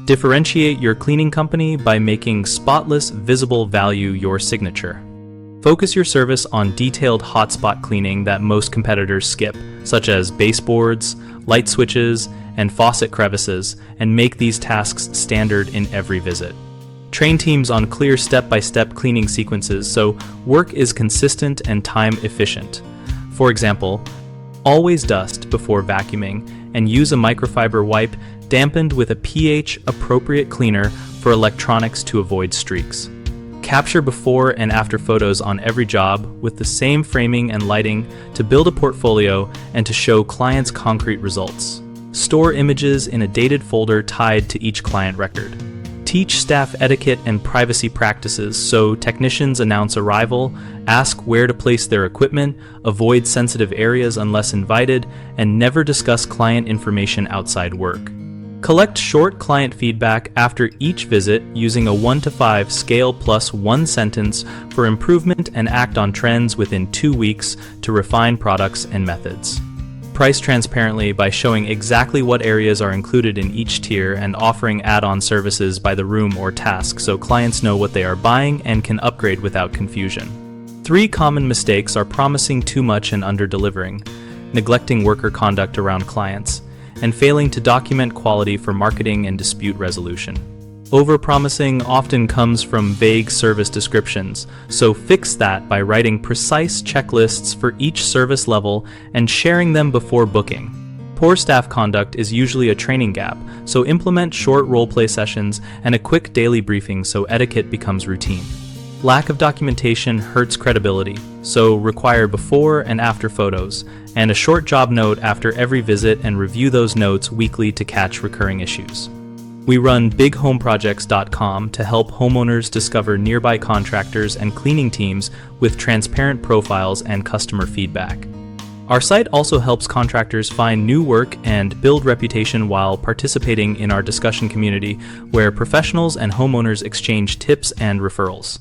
Differentiate your cleaning company by making spotless, visible value your signature. Focus your service on detailed hotspot cleaning that most competitors skip, such as baseboards, light switches, and faucet crevices, and make these tasks standard in every visit. Train teams on clear step-by-step cleaning sequences so work is consistent and time-efficient. For example, always dust before vacuuming and use a microfiber wipe dampened with a pH-appropriate cleaner for electronics to avoid streaks. Capture before and after photos on every job with the same framing and lighting to build a portfolio and to show clients concrete results. Store images in a dated folder tied to each client record. Teach staff etiquette and privacy practices so technicians announce arrival, ask where to place their equipment, avoid sensitive areas unless invited, and never discuss client information outside work. Collect short client feedback after each visit using a 1 to 5 scale plus 1 sentence for improvement and act on trends within 2 weeks to refine products and methods. Price transparently by showing exactly what areas are included in each tier and offering add-on services by the room or task so clients know what they are buying and can upgrade without confusion. 3 common mistakes are promising too much and under-delivering, neglecting worker conduct around clients, and failing to document quality for marketing and dispute resolution. Overpromising often comes from vague service descriptions, so fix that by writing precise checklists for each service level and sharing them before booking. Poor staff conduct is usually a training gap, so implement short role-play sessions and a quick daily briefing so etiquette becomes routine. Lack of documentation hurts credibility, so require before and after photos, and a short job note after every visit and review those notes weekly to catch recurring issues. We run bighomeprojects.com to help homeowners discover nearby contractors and cleaning teams with transparent profiles and customer feedback. Our site also helps contractors find new work and build reputation while participating in our discussion community where professionals and homeowners exchange tips and referrals.